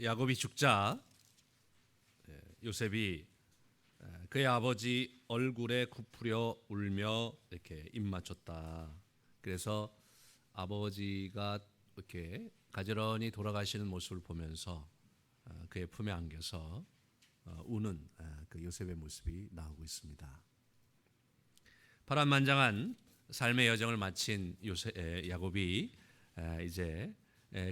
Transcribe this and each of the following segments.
야곱이 죽자 요셉이 그의 아버지 얼굴에 굽으려 울며 이렇게 입 맞췄다. 그래서 아버지가 이렇게 가지런히 돌아가시는 모습을 보면서 그의 품에 안겨서 우는 그 요셉의 모습이 나오고 있습니다. 파란만장한 삶의 여정을 마친 야곱이 이제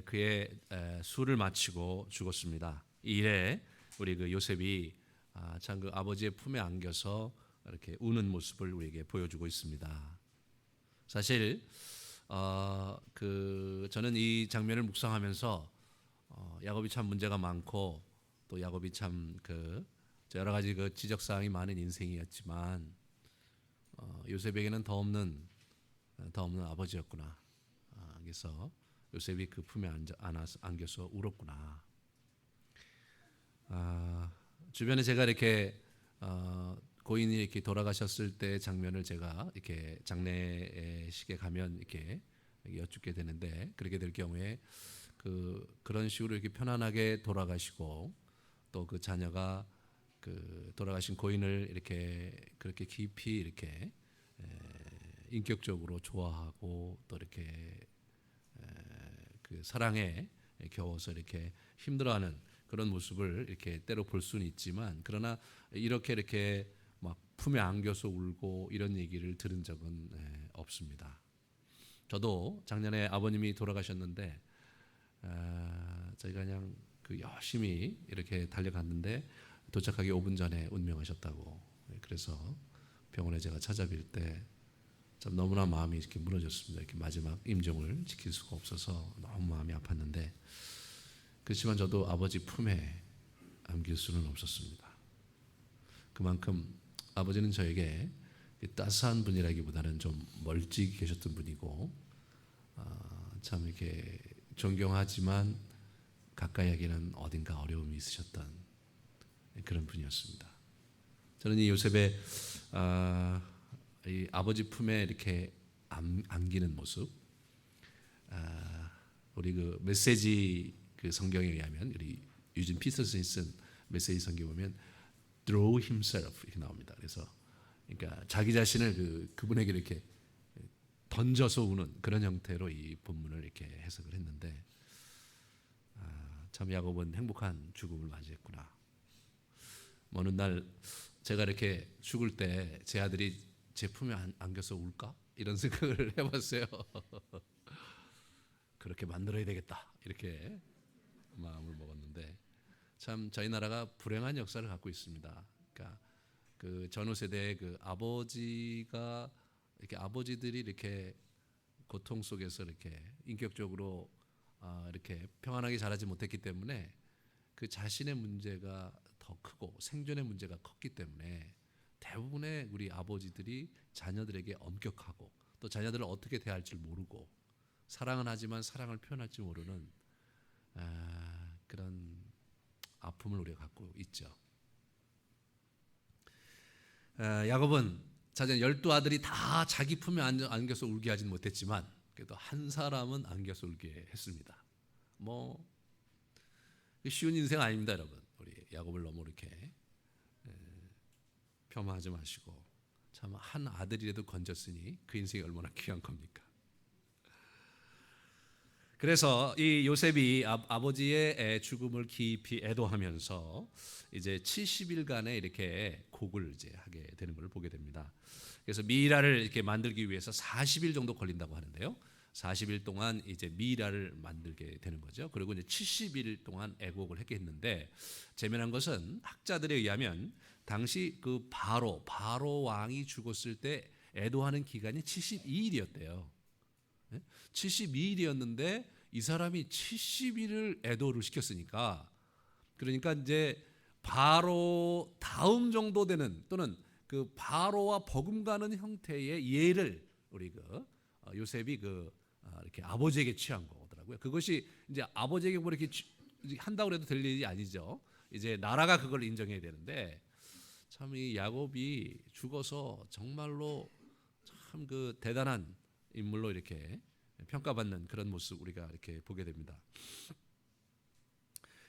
그의 수를 마치고 죽었습니다. 이 일에 우리 그 요셉이 참 그 아버지의 품에 안겨서 이렇게 우는 모습을 우리에게 보여주고 있습니다. 사실 저는 이 장면을 묵상하면서 야곱이 참 문제가 많고 또 야곱이 참 여러 가지 그 지적 사항이 많은 인생이었지만 요셉에게는 더 없는 아버지였구나. 그래서 요셉이 그 품에 안겨서 울었구나. 주변에 제가 이렇게 고인이 이렇게 돌아가셨을 때 장면을 제가 이렇게 장례식에 가면 이렇게 여쭙게 되는데, 그렇게 될 경우에 그런 식으로 이렇게 편안하게 돌아가시고 또 그 자녀가 그 돌아가신 고인을 이렇게 그렇게 깊이 이렇게 인격적으로 좋아하고 또 이렇게 그 사랑에 겨워서 이렇게 힘들어하는 그런 모습을 이렇게 때로 볼 수는 있지만, 그러나 이렇게 막 품에 안겨서 울고 이런 얘기를 들은 적은 없습니다. 저도 작년에 아버님이 돌아가셨는데 저희가 그냥 열심히 이렇게 달려갔는데 도착하기 5분 전에 운명하셨다고. 그래서 병원에 제가 찾아뵐 때 참 너무나 마음이 이렇게 무너졌습니다. 이렇게 마지막 임종을 지킬 수가 없어서 너무 마음이 아팠는데, 그렇지만 저도 아버지 품에 안길 수는 없었습니다. 그만큼 아버지는 저에게 따스한 분이라기보다는 좀 멀찍이 계셨던 분이고, 참 이렇게 존경하지만 가까이 하기는 어딘가 어려움이 있으셨던 그런 분이었습니다. 저는 이 요셉의 이 아버지 품에 이렇게 안기는 모습, 우리 그 메시지 그 성경에 의하면, 우리 유진 피터슨이 쓴 메시지 성경 보면 throw himself 이렇게 나옵니다. 그래서 그러니까 자기 자신을 그분에게 이렇게 던져서 우는 그런 형태로 이 본문을 이렇게 해석을 했는데, 참 야곱은 행복한 죽음을 맞이했구나. 어느 날 제가 이렇게 죽을 때 제 아들이 제 품에 안겨서 울까? 이런 생각을 해봤어요. 그렇게 만들어야 되겠다 이렇게 마음을 먹었는데, 참 저희 나라가 불행한 역사를 갖고 있습니다. 그러니까 그 전후 세대의 그 아버지가 이렇게 아버지들이 이렇게 고통 속에서 이렇게 인격적으로 이렇게 평안하게 자라지 못했기 때문에 그 자신의 문제가 더 크고 생존의 문제가 컸기 때문에 대부분의 우리 아버지들이 자녀들에게 엄격하고 또 자녀들을 어떻게 대할 줄 모르고 사랑은 하지만 사랑을 표현할 줄 모르는 그런 아픔을 우리가 갖고 있죠. 야곱은 자전 12아들이 다 자기 품에 안겨서 울게 하지는 못했지만 그래도 한 사람은 안겨서 울게 했습니다. 뭐 쉬운 인생 아닙니다, 여러분. 우리 야곱을 너무 이렇게 폄하하지 마시고, 참 한 아들이라도 건졌으니 그 인생이 얼마나 귀한 겁니까? 그래서 이 요셉이 아버지의 죽음을 깊이 애도하면서 이제 70일간의 이렇게 곡을 이제 하게 되는 걸 보게 됩니다. 그래서 미라를 이렇게 만들기 위해서 40일 정도 걸린다고 하는데요. 40일 동안 이제 미라를 만들게 되는 거죠. 그리고 이제 70일 동안 애곡을 했게 했는데, 재미난 것은 학자들에 의하면 당시 그 바로 왕이 죽었을 때 애도하는 기간이 72일이었대요. 72일이었는데 이 사람이 70일을 애도를 시켰으니까, 그러니까 이제 바로 다음 정도 되는 또는 그 바로와 버금가는 형태의 예를 우리 요셉이 이렇게 아버지에게 취한 거더라고요. 그것이 이제 아버지에게 뭐 이렇게 한다고 해도 될 일이 아니죠. 이제 나라가 그걸 인정해야 되는데, 참 이 야곱이 죽어서 정말로 참 대단한 인물로 이렇게 평가받는 그런 모습 우리가 이렇게 보게 됩니다.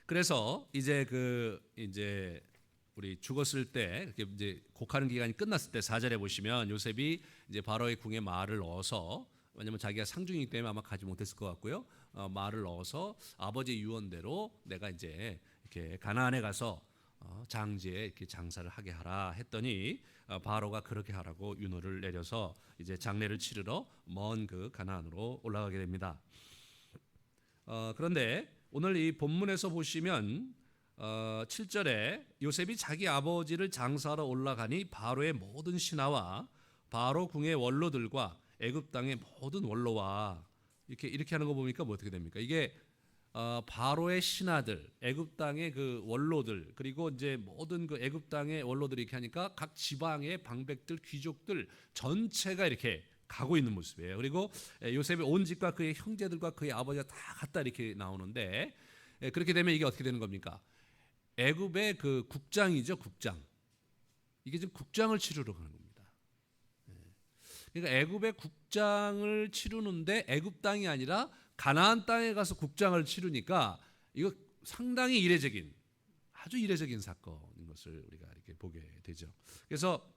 그래서 이제 우리 죽었을 때 이제 곡하는 기간이 끝났을 때 4절에 보시면 요셉이 이제 바로의 궁에 말을 넣어서, 왜냐면 자기가 상중이기 때문에 아마 가지 못했을 것 같고요. 말을 넣어서 아버지 유언대로 내가 이제 이렇게 가나안에 가서 장지에 이렇게 장사를 하게 하라 했더니 바로가 그렇게 하라고 윤호를 내려서 이제 장례를 치르러 먼 그 가나안으로 올라가게 됩니다. 그런데 오늘 이 본문에서 보시면 7절에 요셉이 자기 아버지를 장사하러 올라가니 바로의 모든 신하와 바로 궁의 원로들과 애굽 땅의 모든 원로와 이렇게 하는 거 보니까 뭐 어떻게 됩니까? 이게 바로의 신하들, 애굽 땅의 그 원로들, 그리고 이제 모든 그 애굽 땅의 원로들이 이렇게 하니까 각 지방의 방백들, 귀족들 전체가 이렇게 가고 있는 모습이에요. 그리고 요셉의 온 집과 그의 형제들과 그의 아버지가 다 갔다 이렇게 나오는데, 그렇게 되면 이게 어떻게 되는 겁니까? 애굽의 그 국장이죠, 국장. 이게 지금 국장을 치르러 가는 겁니다. 그러니까 애굽의 국장을 치르는데 애굽 땅이 아니라 가나안 땅에 가서 국장을 치르니까 이거 상당히 이례적인, 아주 이례적인 사건인 것을 우리가 이렇게 보게 되죠. 그래서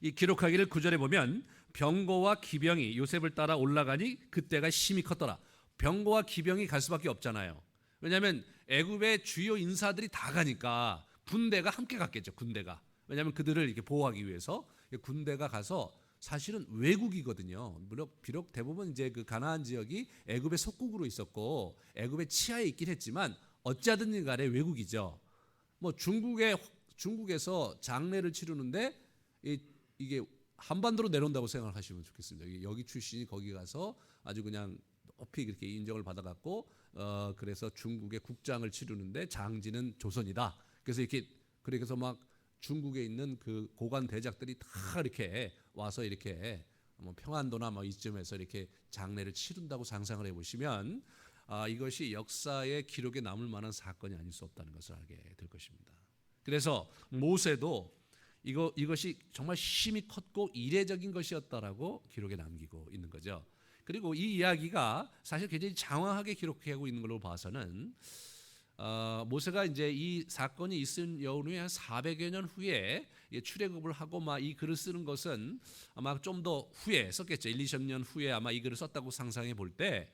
이 기록하기를 9절에 보면 병거와 기병이 요셉을 따라 올라가니 그때가 심히 컸더라. 병거와 기병이 갈 수밖에 없잖아요. 왜냐하면 애굽의 주요 인사들이 다 가니까 군대가 함께 갔겠죠. 군대가. 왜냐하면 그들을 이렇게 보호하기 위해서 군대가 가서, 사실은 외국이거든요. 비록 대부분 이제 그 가나안 지역이 애굽의 속국으로 있었고 애굽의 치하에 있긴 했지만 어찌하든 간에 외국이죠. 뭐 중국에서 장례를 치르는데 이게 한반도로 내려온다고 생각하시면 좋겠습니다. 여기 출신이 거기 가서 아주 그냥 높이 이렇게 인정을 받아갖고 그래서 중국의 국장을 치르는데 장지는 조선이다. 그래서 막 중국에 있는 그 고관 대작들이 다 이렇게 와서 이렇게 뭐 평안도나 뭐 이쯤에서 이렇게 장례를 치른다고 상상을 해보시면 이것이 역사의 기록에 남을 만한 사건이 아닐 수 없다는 것을 알게 될 것입니다. 그래서 모세도 이것이 정말 심히 컸고 이례적인 것이었다라고 기록에 남기고 있는 거죠. 그리고 이 이야기가 사실 굉장히 장황하게 기록하고 있는 걸로 봐서는 모세가 이제 이 사건이 있은 연후에 한 400여 년 후에 출애굽을 하고 막 이 글을 쓰는 것은 아마 좀 더 후에 썼겠죠. 1, 20년 후에 아마 이 글을 썼다고 상상해 볼 때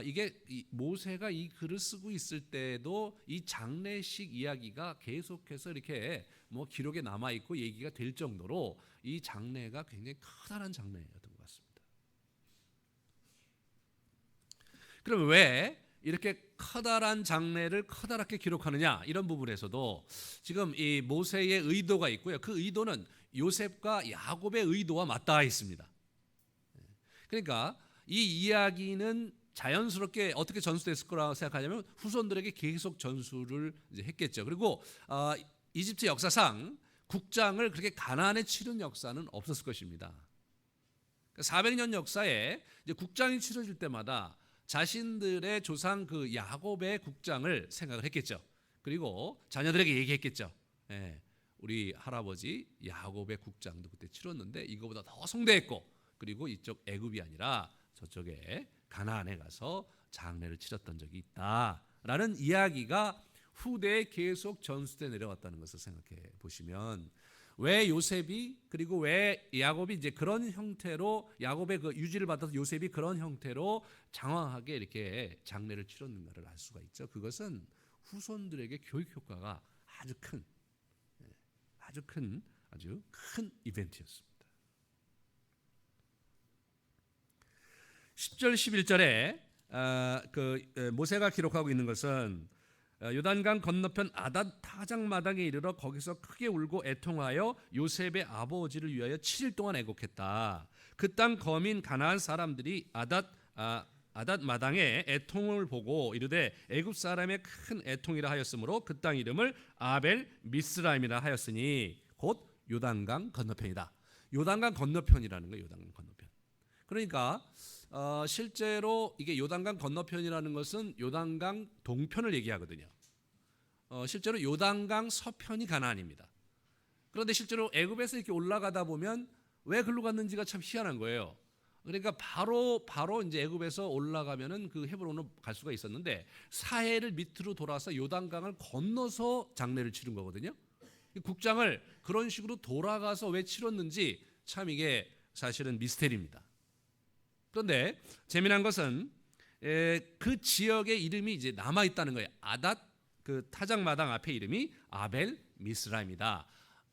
이게 모세가 이 글을 쓰고 있을 때도 이 장례식 이야기가 계속해서 이렇게 뭐 기록에 남아 있고 얘기가 될 정도로 이 장례가 굉장히 커다란 장례였던 것 같습니다. 그럼 왜 이렇게 커다란 장례를 커다랗게 기록하느냐, 이런 부분에서도 지금 이 모세의 의도가 있고요. 그 의도는 요셉과 야곱의 의도와 맞닿아 있습니다. 그러니까 이 이야기는 자연스럽게 어떻게 전수됐을 거라고 생각하냐면 후손들에게 계속 전수를 이제 했겠죠. 그리고 이집트 역사상 국장을 그렇게 가나안에 치른 역사는 없었을 것입니다. 400년 역사에 이제 국장이 치러질 때마다 자신들의 조상 그 야곱의 국장을 생각을 했겠죠. 그리고 자녀들에게 얘기했겠죠. 우리 할아버지 야곱의 국장도 그때 치렀는데 이거보다 더 성대했고, 그리고 이쪽 애굽이 아니라 저쪽에 가나안에 가서 장례를 치렀던 적이 있다라는 이야기가 후대에 계속 전수돼 내려왔다는 것을 생각해 보시면, 왜 요셉이, 그리고 왜 야곱이 이제 그런 형태로, 야곱의 그 유지를 받아서 요셉이 그런 형태로 장황하게 이렇게 장례를 치렀는가를 알 수가 있죠. 그것은 후손들에게 교육 효과가 아주 큰 이벤트였습니다. 10절 11절에 모세가 기록하고 있는 것은 요단강 건너편 아닷 타작마당에 이르러 거기서 크게 울고 애통하여 요셉의 아버지를 위하여 7일 동안 애곡했다. 그 땅 거민 가나안 사람들이 아닷 마당에 애통을 보고 이르되 애굽 사람의 큰 애통이라 하였으므로 그 땅 이름을 아벨 미스라임이라 하였으니 곧 요단강 건너편이다. 요단강 건너편이라는 거예요. 요단강 건너편. 그러니까 실제로 이게 요단강 건너편이라는 것은 요단강 동편을 얘기하거든요. 실제로 요단강 서편이 가나안입니다. 그런데 실제로 애굽에서 이렇게 올라가다 보면 왜 글로 갔는지가 참 희한한 거예요. 그러니까 바로 이제 애굽에서 올라가면은 그 헤브론으로 갈 수가 있었는데 사해를 밑으로 돌아서 요단강을 건너서 장례를 치른 거거든요. 국장을 그런 식으로 돌아가서 왜 치렀는지 참 이게 사실은 미스테리입니다. 그런데 재미난 것은 그 지역의 이름이 이제 남아 있다는 거예요. 아닷 그 타작마당 앞에 이름이 아벨 미스라임이다.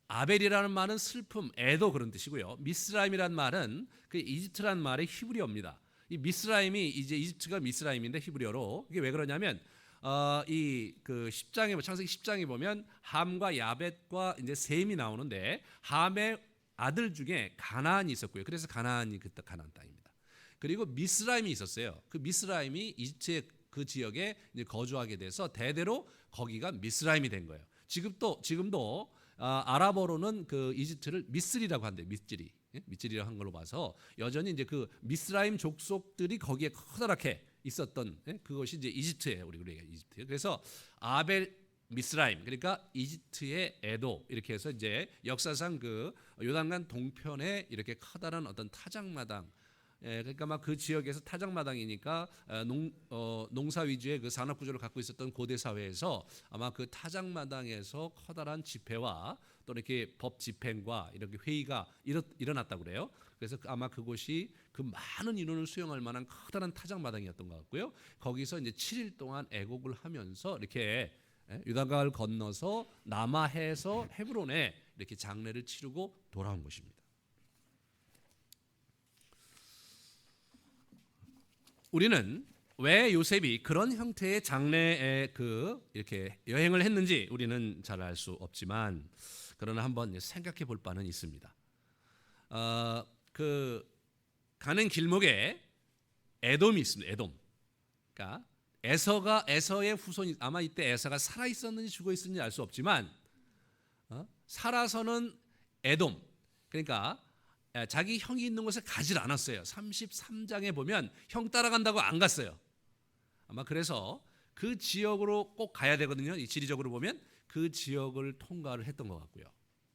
아벨이라는 말은 슬픔, 애도 그런 뜻이고요. 미스라임이라는 말은 그 이집트라는 말의 히브리어입니다. 이 미스라임이 이제 이집트가 미스라임인데 히브리어로 이게 왜 그러냐면 이 그 10장에 창세기 10장에 보면 함과 야벳과 이제 셈이 나오는데 함의 아들 중에 가나안이 있었고요. 그래서 가나안이 그때 가나안 땅입니다. 그리고 미스라임이 있었어요. 그 미스라임이 이집트의 그 지역에 이제 거주하게 돼서 대대로 거기가 미스라임이 된 거예요. 지금도 아랍어로는 그 이집트를 미스리라고 한대요. 미스리라고 한 걸로 봐서 여전히 이제 그 미스라임 족속들이 거기에 커다랗게 있었던 그것이 이제 이집트예요. 우리가 이집트. 그래서 아벨 미스라임 그러니까 이집트의 애도 이렇게 해서 이제 역사상 그 요단강 동편에 이렇게 커다란 어떤 타작마당 그러니까 막 그 지역에서 타작마당이니까 농사 위주의 그 산업 구조를 갖고 있었던 고대 사회에서 아마 그 타작마당에서 커다란 집회와 또 이렇게 법 집행과 이렇게 회의가 일어났다고 그래요. 그래서 아마 그곳이 그 많은 인원을 수용할 만한 커다란 타작마당이었던 것 같고요. 거기서 이제 7일 동안 애곡을 하면서 이렇게 유다강을 건너서 남하해에서 헤브론에 이렇게 장례를 치르고 돌아온 것입니다. 우리는 왜 요셉이 그런 형태의 장례에 이렇게 여행을 했는지 우리는 잘 알 수 없지만 그러나 한번 생각해 볼 바는 있습니다. 그 가는 길목에 에돔이 있습니다. 에돔. 그러니까 에서의 후손이 아마 이때 에서가 살아 있었는지 죽어 있었는지 알 수 없지만 살아서는 에돔. 그러니까 자기 형이 있는 곳에 가질 않았어요. 33장에 보면 형 따라간다고 안 갔어요. 아마 그래서 그 지역으로 꼭 가야 되거든요. 이 지리적으로 보면 그 지역을 통과를 했던 것 같고요.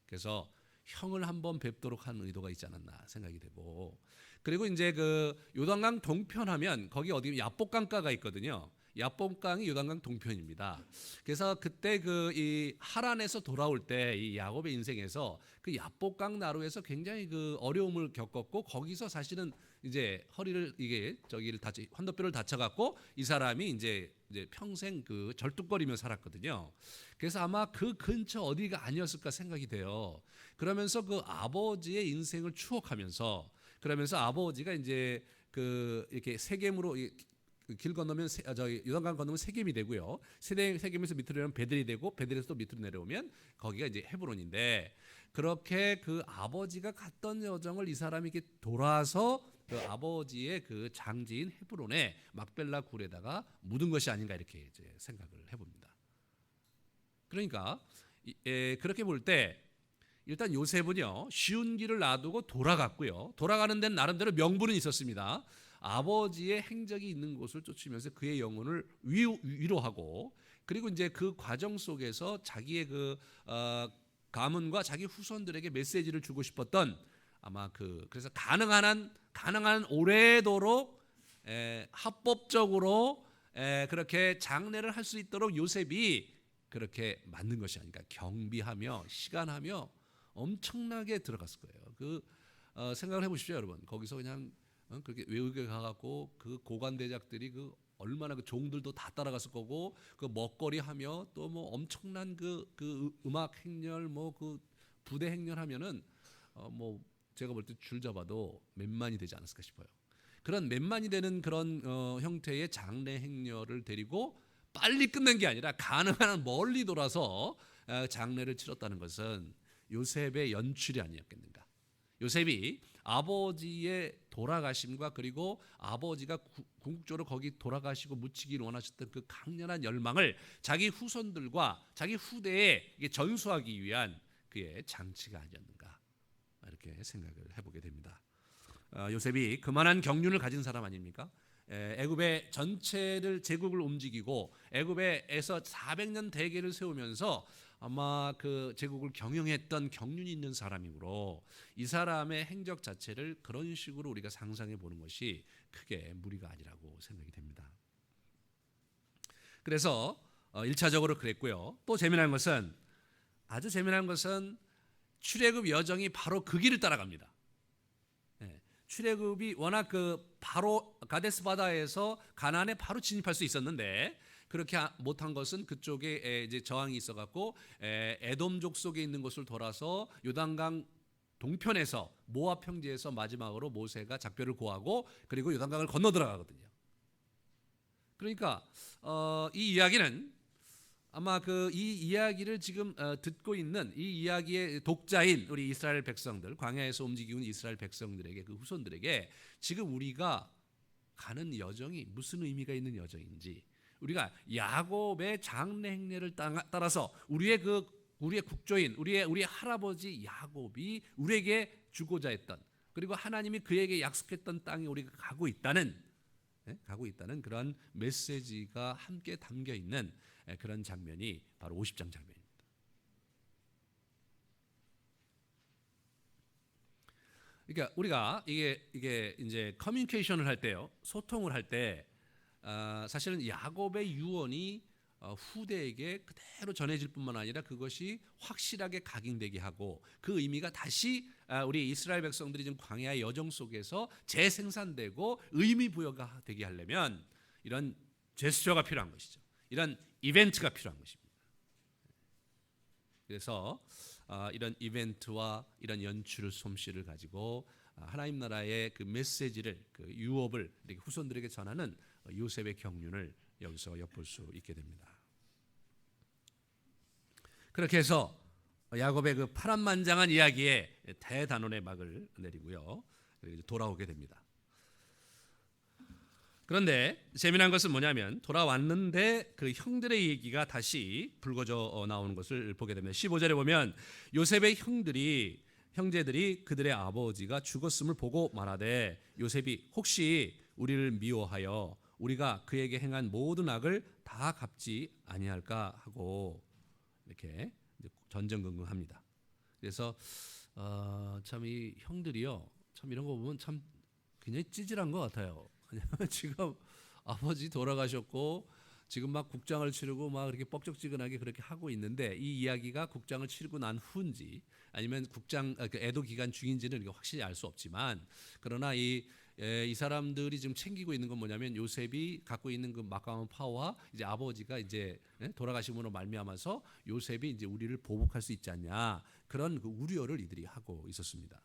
그래서 형을 한번 뵙도록 하는 의도가 있지 않았나 생각이 되고 그리고 이제 그 요단강 동편하면 거기 어디 야복강가가 있거든요. 야복강이 요단강 동편입니다. 그래서 그때 그 이 하란에서 돌아올 때 이 야곱의 인생에서 그 야복강 나루에서 굉장히 그 어려움을 겪었고 거기서 사실은 이제 허리를 이게 환도뼈를 다쳐갖고 이 사람이 이제 평생 그 절뚝거리며 살았거든요. 그래서 아마 그 근처 어디가 아니었을까 생각이 돼요. 그러면서 그 아버지의 인생을 추억하면서 그러면서 아버지가 이제 그 이렇게 세겜으로 길 건너면 요단강 건너면 세겜이 되고요. 세겜에서 밑으로 내려오면 베델이 되고 베델에서 또 밑으로 내려오면 거기가 이제 헤브론인데 그렇게 그 아버지가 갔던 여정을 이 사람이 이렇게 돌아서 그 아버지의 그 장지인 헤브론에 막벨라 굴에다가 묻은 것이 아닌가 이렇게 이제 생각을 해봅니다. 그러니까 그렇게 볼 때 일단 요셉은요 쉬운 길을 놔두고 돌아갔고요. 돌아가는 데는 나름대로 명분은 있었습니다. 아버지의 행적이 있는 곳을 쫓으면서 그의 영혼을 위로하고 그리고 이제 그 과정 속에서 자기의 그 가문과 자기 후손들에게 메시지를 주고 싶었던 아마 그래서 가능한 한 오래도록 합법적으로 그렇게 장례를 할 수 있도록 요셉이 그렇게 만든 것이 아닌가 경비하며 시간하며 엄청나게 들어갔을 거예요. 생각을 해보십시오, 여러분. 거기서 그냥 그렇게 외국에 가갖고 그 고관대작들이 그 얼마나 그 종들도 다 따라갔을 거고 그 먹거리 하며 또 뭐 엄청난 그 음악 행렬 뭐 그 부대 행렬 하면은 뭐 제가 볼 때 줄 잡아도 몇만이 되지 않았을까 싶어요. 그런 몇만이 되는 그런 형태의 장례 행렬을 데리고 빨리 끝낸 게 아니라 가능한 한 멀리 돌아서 장례를 치렀다는 것은 요셉의 연출이 아니었겠는가. 요셉이 아버지의 돌아가심과 그리고 아버지가 궁극적으로 거기 돌아가시고 묻히기를 원하셨던 그 강렬한 열망을 자기 후손들과 자기 후대에 전수하기 위한 그의 장치가 아니었는가 이렇게 생각을 해보게 됩니다. 요셉이 그만한 경륜을 가진 사람 아닙니까? 애굽의 전체를 제국을 움직이고 애굽에서 400년 대계를 세우면서 아마 그 제국을 경영했던 경륜이 있는 사람이므로 이 사람의 행적 자체를 그런 식으로 우리가 상상해 보는 것이 크게 무리가 아니라고 생각이 됩니다. 그래서 1차적으로 그랬고요. 또 아주 재미난 것은 출애굽 여정이 바로 그 길을 따라갑니다. 출애굽이 워낙 바로 가데스 바다에서 가나안에 바로 진입할 수 있었는데 그렇게 못한 것은 그쪽에 이제 저항이 있어갖고 에돔족 속에 있는 곳을 돌아서 요단강 동편에서 모압 평지에서 마지막으로 모세가 작별을 고하고 그리고 요단강을 건너 들어가거든요. 그러니까 이 이야기는 아마 이 이야기를 지금 듣고 있는 이 이야기의 독자인 우리 이스라엘 백성들, 광야에서 움직이는 이스라엘 백성들에게, 그 후손들에게 지금 우리가 가는 여정이 무슨 의미가 있는 여정인지, 우리가 야곱의 장래 행례를 따라서 우리의 국조인 우리의 할아버지 야곱이 우리에게 주고자 했던, 그리고 하나님이 그에게 약속했던 땅에 우리가 가고 있다는 그런 메시지가 함께 담겨 있는 그런 장면이 바로 50장 장면입니다. 그러니까 우리가 이게 이제 커뮤니케이션을 할 때요, 소통을 할 때 사실은 야곱의 유언이 후대에게 그대로 전해질 뿐만 아니라 그것이 확실하게 각인되게 하고 그 의미가 다시 우리 이스라엘 백성들이 지금 광야의 여정 속에서 재생산되고 의미 부여가 되게 하려면 이런 제스처가 필요한 것이죠. 이런 이벤트가 필요한 것입니다. 그래서 이런 이벤트와 이런 연출 솜씨를 가지고 하나님 나라의 그 메시지를, 그 유업을 이렇게 후손들에게 전하는 요셉의 경륜을 여기서 엿볼 수 있게 됩니다. 그렇게 해서 야곱의 그 파란만장한 이야기에 대단원의 막을 내리고요, 돌아오게 됩니다. 그런데 재미난 것은 뭐냐면 돌아왔는데 그 형들의 얘기가 다시 불거져 나오는 것을 보게 됩니다. 15절에 보면 요셉의 형제들이 그들의 아버지가 죽었음을 보고 말하되 요셉이 혹시 우리를 미워하여 우리가 그에게 행한 모든 악을 다 갚지 아니할까 하고 이렇게 전전긍긍합니다. 그래서 참 이 형들이요, 참 이런 거 보면 참 굉장히 찌질한 것 같아요. 지금 아버지 돌아가셨고 지금 막 국장을 치르고 막 그렇게 뻑적지근하게 그렇게 하고 있는데 이 이야기가 국장을 치르고 난 후인지 아니면 애도 기간 중인지는 확실히 알 수 없지만, 그러나 이 사람들이 지금 챙기고 있는 건 뭐냐면 요셉이 갖고 있는 그 막강한 파워와 이제 아버지가 이제 돌아가심으로 말미암아서 요셉이 이제 우리를 보복할 수 있지 않냐, 그런 그 우려를 이들이 하고 있었습니다.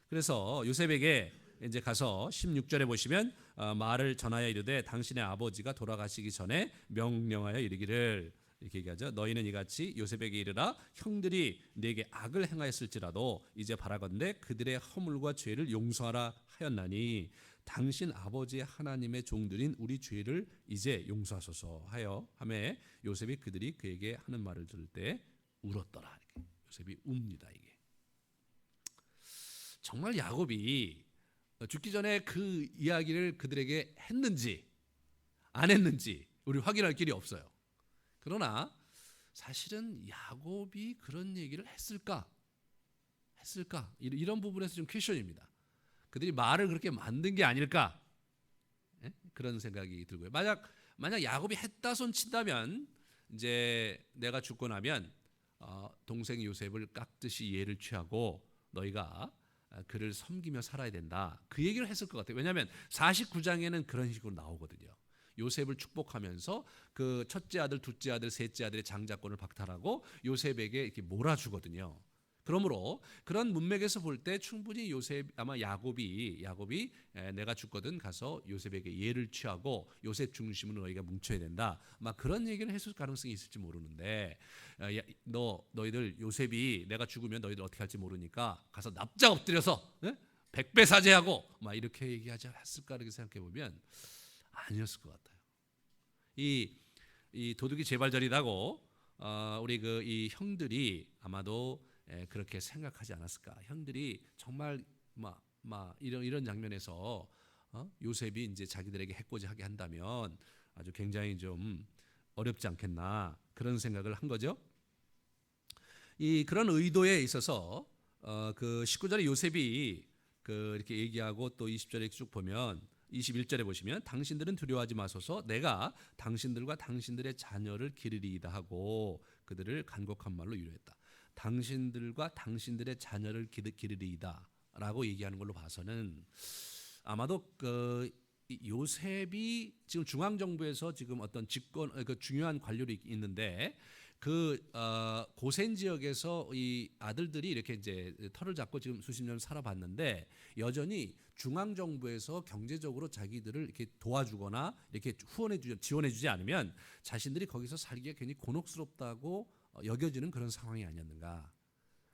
그래서 요셉에게 이제 가서 16절에 보시면 말을 전하여 이르되 당신의 아버지가 돌아가시기 전에 명령하여 이르기를, 이렇게 얘기하죠. 너희는 이같이 요셉에게 이르라 형들이 네게 악을 행하였을지라도 이제 바라건대 그들의 허물과 죄를 용서하라 하였나니 당신 아버지의 하나님의 종들인 우리 죄를 이제 용서하소서 하여 하매 요셉이 그들이 그에게 하는 말을 들을 때 울었더라. 이렇게 요셉이 웁니다. 이게 정말 야곱이 죽기 전에 그 이야기를 그들에게 했는지 안 했는지 우리 확인할 길이 없어요. 그러나 사실은 야곱이 그런 얘기를 했을까? 이런 부분에서 좀 퀘션입니다. 그들이 말을 그렇게 만든 게 아닐까? 그런 생각이 들고요. 만약 야곱이 했다 손 친다면 이제 내가 죽고 나면 동생 요셉을 깍듯이 예를 취하고 너희가 그를 섬기며 살아야 된다, 그 얘기를 했을 것 같아요. 왜냐하면 49장에는 그런 식으로 나오거든요. 요셉을 축복하면서 그 첫째 아들, 둘째 아들, 셋째 아들의 장자권을 박탈하고 요셉에게 이렇게 몰아주거든요. 그러므로 그런 문맥에서 볼 때 충분히 아마 야곱이 내가 죽거든 가서 요셉에게 예를 취하고 요셉 중심으로 너희가 뭉쳐야 된다, 막 그런 얘기를 했을 가능성이 있을지 모르는데 너희들 요셉이 내가 죽으면 너희들 어떻게 할지 모르니까 가서 납작 엎드려서 100배 사죄하고 막 이렇게 얘기하지 않았을까, 이렇게 생각해 보면 아니었을 것 같아요. 이 도둑이 재발절이라고 우리 이 형들이 아마도 그렇게 생각하지 않았을까. 형들이 정말 이런 장면에서 요셉이 이제 자기들에게 해코지하게 한다면 아주 굉장히 좀 어렵지 않겠나, 그런 생각을 한 거죠. 이 그런 의도에 있어서 그 19절에 요셉이 그 이렇게 얘기하고 또 20절에 쭉 보면 21절에 보시면 당신들은 두려워하지 마소서 내가 당신들과 당신들의 자녀를 기르리이다 하고 그들을 간곡한 말로 위로했다. 당신들과 당신들의 자녀를 기르리이다라고 얘기하는 걸로 봐서는 아마도 그 요셉이 지금 중앙 정부에서 지금 어떤 집권 그 중요한 관료로 있는데 그 고센 지역에서 이 아들들이 이렇게 이제 털을 잡고 지금 수십 년을 살아봤는데 여전히 중앙 정부에서 경제적으로 자기들을 이렇게 도와주거나 이렇게 지원해주지 않으면 자신들이 거기서 살기가 괜히 곤혹스럽다고 여겨지는 그런 상황이 아니었는가.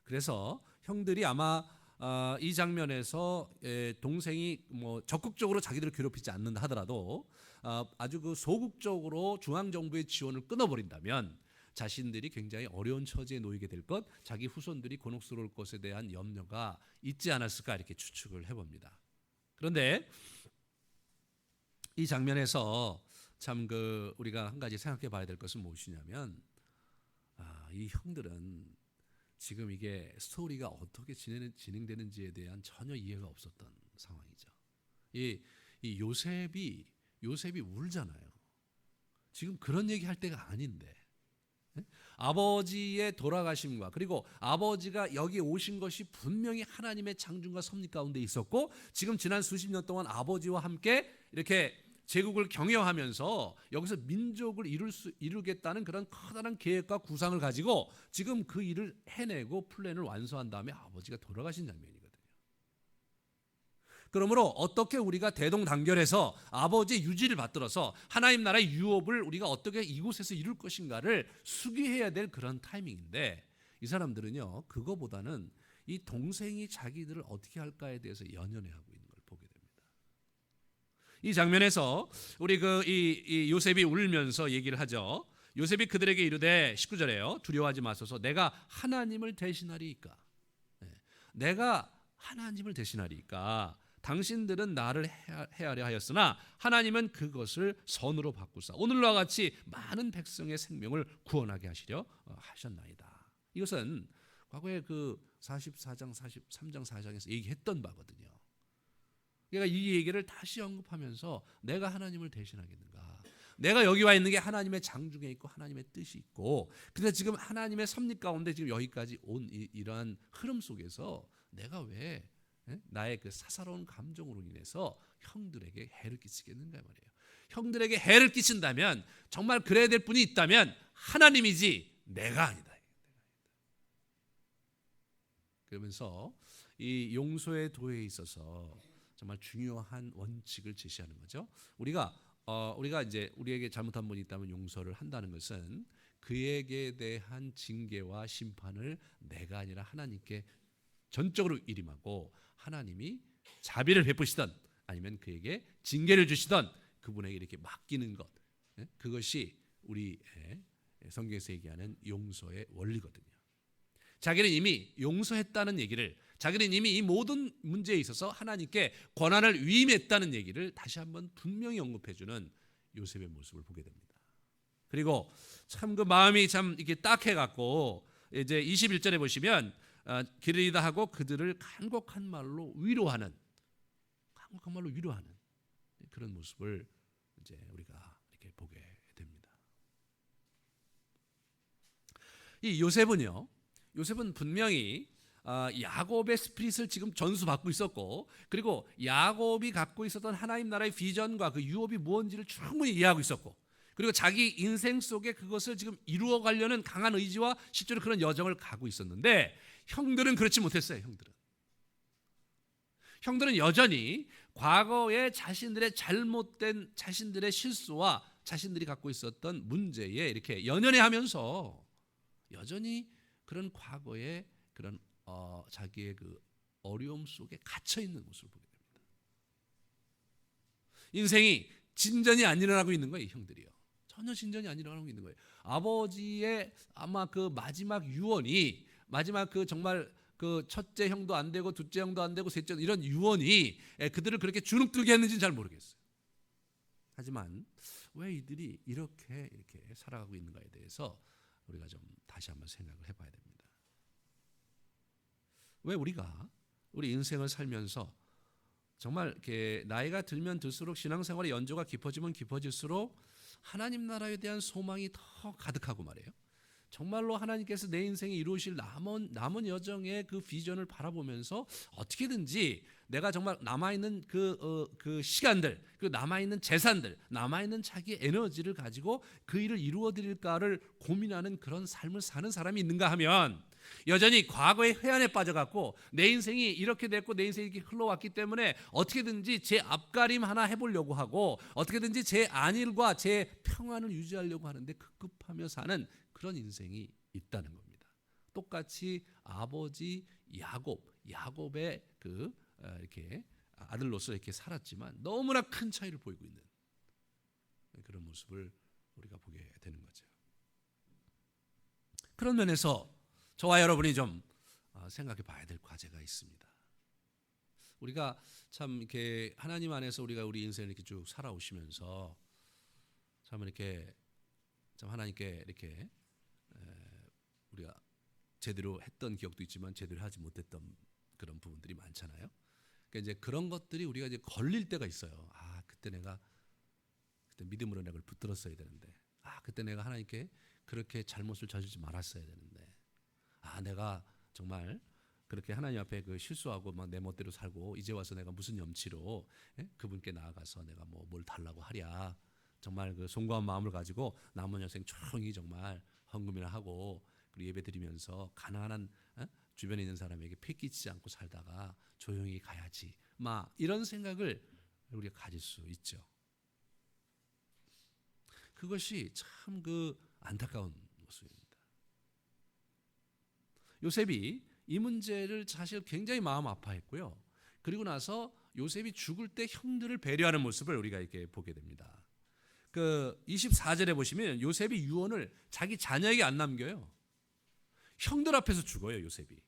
그래서 형들이 아마 이 장면에서 동생이 뭐 적극적으로 자기들을 괴롭히지 않는다 하더라도 아주 그 소극적으로 중앙 정부의 지원을 끊어버린다면 자신들이 굉장히 어려운 처지에 놓이게 될 것, 자기 후손들이 곤혹스러울 것에 대한 염려가 있지 않았을까 이렇게 추측을 해봅니다. 그런데 이 장면에서 참 그 우리가 한 가지 생각해 봐야 될 것은 무엇이냐면 이 형들은 지금 이게 스토리가 어떻게 진행되는지에 대한 전혀 이해가 없었던 상황이죠. 이 요셉이 울잖아요. 지금 그런 얘기할 때가 아닌데 아버지의 돌아가심과 그리고 아버지가 여기 오신 것이 분명히 하나님의 창조과 섭리 가운데 있었고 지금 지난 수십 년 동안 아버지와 함께 이렇게 제국을 경영하면서 여기서 민족을 이루겠다는 그런 커다란 계획과 구상을 가지고 지금 그 일을 해내고 플랜을 완수한 다음에 아버지가 돌아가신 장면이거든요. 그러므로 어떻게 우리가 대동단결해서 아버지의 유지를 받들어서 하나님 나라의 유업을 우리가 어떻게 이곳에서 이룰 것인가를 수기해야 될 그런 타이밍인데 이 사람들은요 그거보다는 이 동생이 자기들을 어떻게 할까에 대해서 연연해하고 있는 걸 보게 됩니다. 이 장면에서 우리 이 요셉이 울면서 얘기를 하죠. 요셉이 그들에게 이르되 19절에요. 두려워하지 마소서 내가 하나님을 대신하리이까. 내가 하나님을 대신하리이까. 당신들은 나를 해하려 하였으나 하나님은 그것을 선으로 바꾸사 오늘과 같이 많은 백성의 생명을 구원하게 하시려 하셨나이다. 이것은 과거에 그 44장 43장 4장에서 얘기했던 바거든요. 그러니까 이 얘기를 다시 언급하면서 내가 하나님을 대신하겠는가. 내가 여기 와 있는 게 하나님의 장중에 있고 하나님의 뜻이 있고 근데 지금 하나님의 섭리 가운데 지금 여기까지 온 이러한 흐름 속에서 내가 왜 나의 그 사사로운 감정으로 인해서 형들에게 해를 끼치겠는가 말이에요. 형들에게 해를 끼친다면 정말 그래야 될 분이 있다면 하나님이지 내가 아니다. 그러면서 이 용서의 도에 있어서 정말 중요한 원칙을 제시하는 거죠. 우리가 이제 우리에게 잘못한 분이 있다면 용서를 한다는 것은 그에게 대한 징계와 심판을 내가 아니라 하나님께 전적으로 일임하고 하나님이 자비를 베푸시던 아니면 그에게 징계를 주시던 그분에게 이렇게 맡기는 것 그것이 우리 성경에서 얘기하는 용서의 원리거든요. 자기는 이미 용서했다는 얘기를 자기는 이미 이 모든 문제에 있어서 하나님께 권한을 위임했다는 얘기를 다시 한번 분명히 언급해주는 요셉의 모습을 보게 됩니다. 그리고 참 그 마음이 참 이렇게 딱해갖고 이제 21절에 보시면 기르리다 하고 그들을 간곡한 말로 위로하는 그런 모습을 이제 우리가 이렇게 보게 됩니다. 이 요셉은 분명히 야곱의 스피릿을 지금 전수받고 있었고 그리고 야곱이 갖고 있었던 하나님 나라의 비전과 그 유업이 무엇인지를 충분히 이해하고 있었고 그리고 자기 인생 속에 그것을 지금 이루어 가려는 강한 의지와 실제로 그런 여정을 가고 있었는데 형들은 그렇지 못했어요. 형들은 여전히 과거의 자신들의 잘못된 자신들의 실수와 자신들이 갖고 있었던 문제에 이렇게 연연해하면서 여전히 그런 과거의 그런 자기의 그 어려움 속에 갇혀 있는 모습을 보게 됩니다. 인생이 진전이 안 일어나고 있는 거예요, 이 형들이요. 전혀 진전이 안 일어나고 있는 거예요. 아버지의 아마 그 마지막 유언이 마지막 그 정말 그 첫째 형도 안 되고 둘째 형도 안 되고 셋째 이런 유언이 그들을 그렇게 주눅들게 했는지는 잘 모르겠어요. 하지만 왜 이들이 이렇게 살아가고 있는가에 대해서 우리가 좀 다시 한번 생각을 해봐야 됩니다. 왜 우리가 우리 인생을 살면서 정말 이렇게 나이가 들면 들수록 신앙생활의 연조가 깊어지면 깊어질수록 하나님 나라에 대한 소망이 더 가득하고 말이에요. 정말로 하나님께서 내 인생에 이루실 남은 여정의 그 비전을 바라보면서 어떻게든지 내가 정말 남아있는 그 시간들, 그 남아있는 재산들, 남아있는 자기의 에너지를 가지고 그 일을 이루어드릴까를 고민하는 그런 삶을 사는 사람이 있는가 하면 여전히 과거의 회한에 빠져갖고 내 인생이 이렇게 됐고 내 인생이 이렇게 흘러왔기 때문에 어떻게든지 제 앞가림 하나 해보려고 하고 어떻게든지 제 안일과 제 평안을 유지하려고 하는데 급급하며 사는 그런 인생이 있다는 겁니다. 똑같이 아버지 야곱의 이렇게 아들로서 이렇게 살았지만 너무나 큰 차이를 보이고 있는 그런 모습을 우리가 보게 되는 거죠. 그런 면에서 저와 여러분이 좀 생각해 봐야 될 과제가 있습니다. 우리가 참 이렇게 하나님 안에서 우리 인생을 이렇게 쭉 살아오시면서 참 이렇게 참 하나님께 이렇게 우리가 제대로 했던 기억도 있지만 제대로 하지 못했던 그런 부분들이 많잖아요. 그러니까 이제 그런 것들이 우리가 이제 걸릴 때가 있어요. 그때 믿음으로 내가 붙들었어야 되는데, 그때 내가 하나님께 그렇게 잘못을 저지르지 말았어야 되는데, 내가 정말 그렇게 하나님 앞에 실수하고 막 내 멋대로 살고 이제 와서 내가 무슨 염치로 그분께 나아가서 내가 뭘 달라고 하랴. 정말 그 송구한 마음을 가지고 남은 여생 조용히 정말 헌금이나 하고 그리고 예배드리면서 가난한 주변에 있는 사람에게 패끼치지 않고 살다가 조용히 가야지. 이런 생각을 우리가 가질 수 있죠. 그것이 참 안타까운 모습입니다. 요셉이 이 문제를 사실 굉장히 마음 아파했고요. 그리고 나서 요셉이 죽을 때 형들을 배려하는 모습을 우리가 이렇게 보게 됩니다. 24절에 보시면 요셉이 유언을 자기 자녀에게 안 남겨요. 형들 앞에서 죽어요, 요셉이.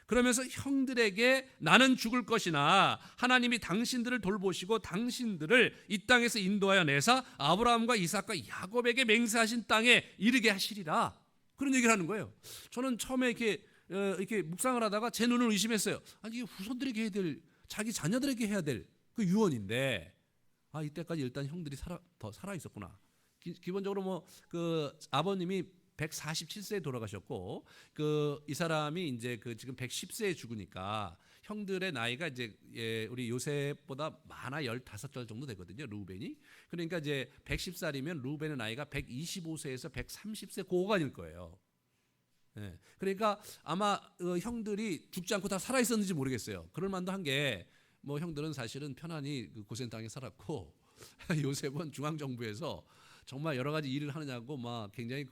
그러면서 형들에게 나는 죽을 것이나 하나님이 당신들을 돌보시고 당신들을 이 땅에서 인도하여 내사 아브라함과 이삭과 야곱에게 맹세하신 땅에 이르게 하시리라. 그런 얘기를 하는 거예요. 저는 처음에 이렇게 묵상을 하다가 제 눈을 의심했어요. 이게 후손들에게 해야 될, 자기 자녀들에게 해야 될 그 유언인데, 이때까지 일단 형들이 더 살아 있었구나. 기본적으로 아버님이 147세에 돌아가셨고 이 사람이 이제 지금 110세에 죽으니까 형들의 나이가 이제 우리 요셉보다 많아 15살 정도 되거든요. 루벤이. 그러니까 이제 110살이면 루벤의 나이가 125세에서 130세 고간일 거예요. 그러니까 아마 형들이 죽지 않고 다 살아 있었는지 모르겠어요. 그럴 만도 한 게 형들은 사실은 편안히 고센 땅에 살았고 요셉은 중앙 정부에서 정말 여러 가지 일을 하느냐고 굉장히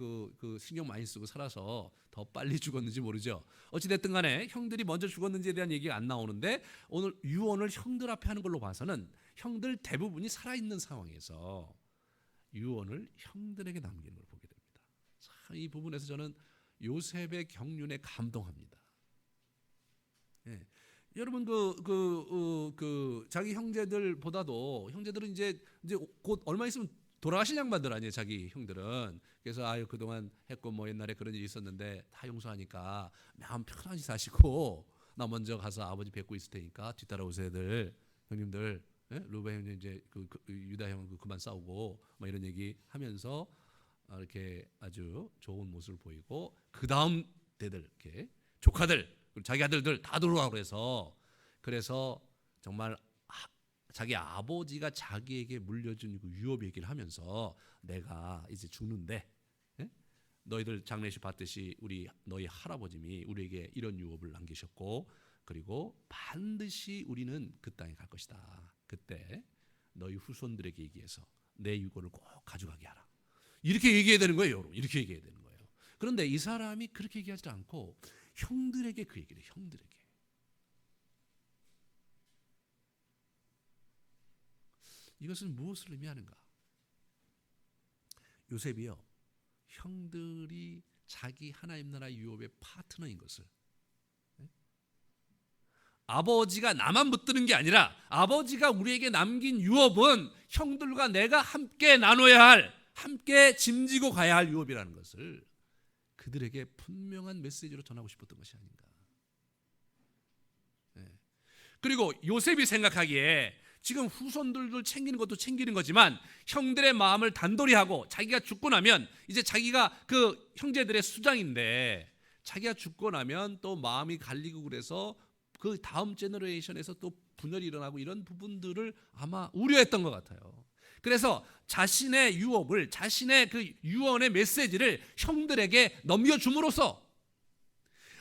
신경 많이 쓰고 살아서 더 빨리 죽었는지 모르죠. 어찌 됐든 간에 형들이 먼저 죽었는지에 대한 얘기가 안 나오는데 오늘 유언을 형들 앞에 하는 걸로 봐서는 형들 대부분이 살아있는 상황에서 유언을 형들에게 남기는 걸 보게 됩니다. 참 이 부분에서 저는 요셉의 경륜에 감동합니다. 여러분 자기 형제들보다도 형제들은 이제 곧 얼마 있으면 돌아가신 양반들 아니에요, 자기 형들은. 그래서 그동안 했고 옛날에 그런 일이 있었는데 다 용서하니까 마음 편안히 사시고 나 먼저 가서 아버지 뵙고 있을 테니까 뒤따라오세요들 형님들. 루벤 형님 이제 유다 형 그만 싸우고 이런 얘기 하면서 이렇게 아주 좋은 모습을 보이고 그 다음 대들 이렇게 조카들 자기 아들들 다 돌아오고 그래서 정말 자기 아버지가 자기에게 물려준 유업 얘기를 하면서 내가 이제 죽는데 너희들 장례식 받듯이 너희 할아버님이 우리에게 이런 유업을 남기셨고 그리고 반드시 우리는 그 땅에 갈 것이다. 그때 너희 후손들에게 얘기해서 내 유고를 꼭 가져가게 하라. 이렇게 얘기해야 되는 거예요, 여러분. 이렇게 얘기해야 되는 거예요. 그런데 이 사람이 그렇게 얘기하지 않고 형들에게 그 얘기를 해요. 형들에게. 이것은 무엇을 의미하는가? 요셉이요, 형들이 자기 하나님 나라 유업의 파트너인 것을, 아버지가 나만 붙드는 게 아니라 아버지가 우리에게 남긴 유업은 형들과 내가 함께 나눠야 할, 함께 짐지고 가야 할 유업이라는 것을 그들에게 분명한 메시지로 전하고 싶었던 것이 아닌가. 그리고 요셉이 생각하기에 지금 후손들을 챙기는 것도 챙기는 거지만 형들의 마음을 단돌이 하고 자기가 죽고 나면 이제 자기가 그 형제들의 수장인데 자기가 죽고 나면 또 마음이 갈리고 그래서 그 다음 제너레이션에서 또 분열이 일어나고 이런 부분들을 아마 우려했던 것 같아요. 그래서 자신의 유업을, 자신의 그 유언의 메시지를 형들에게 넘겨줌으로써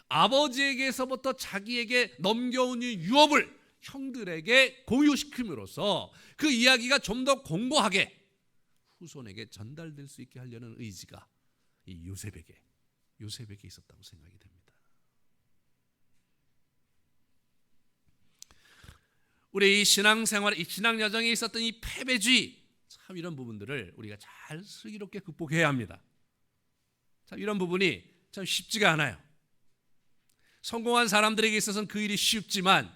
아버지에게서부터 자기에게 넘겨온 이 유업을 형들에게 공유시킴으로써 그 이야기가 좀 더 공고하게 후손에게 전달될 수 있게 하려는 의지가 이 요셉에게 있었다고 생각이 됩니다. 우리 이 신앙생활, 이 신앙 여정에 있었던 이 패배주의, 참 이런 부분들을 우리가 잘 슬기롭게 극복해야 합니다. 참 이런 부분이 참 쉽지가 않아요. 성공한 사람들에게 있어서는 그 일이 쉽지만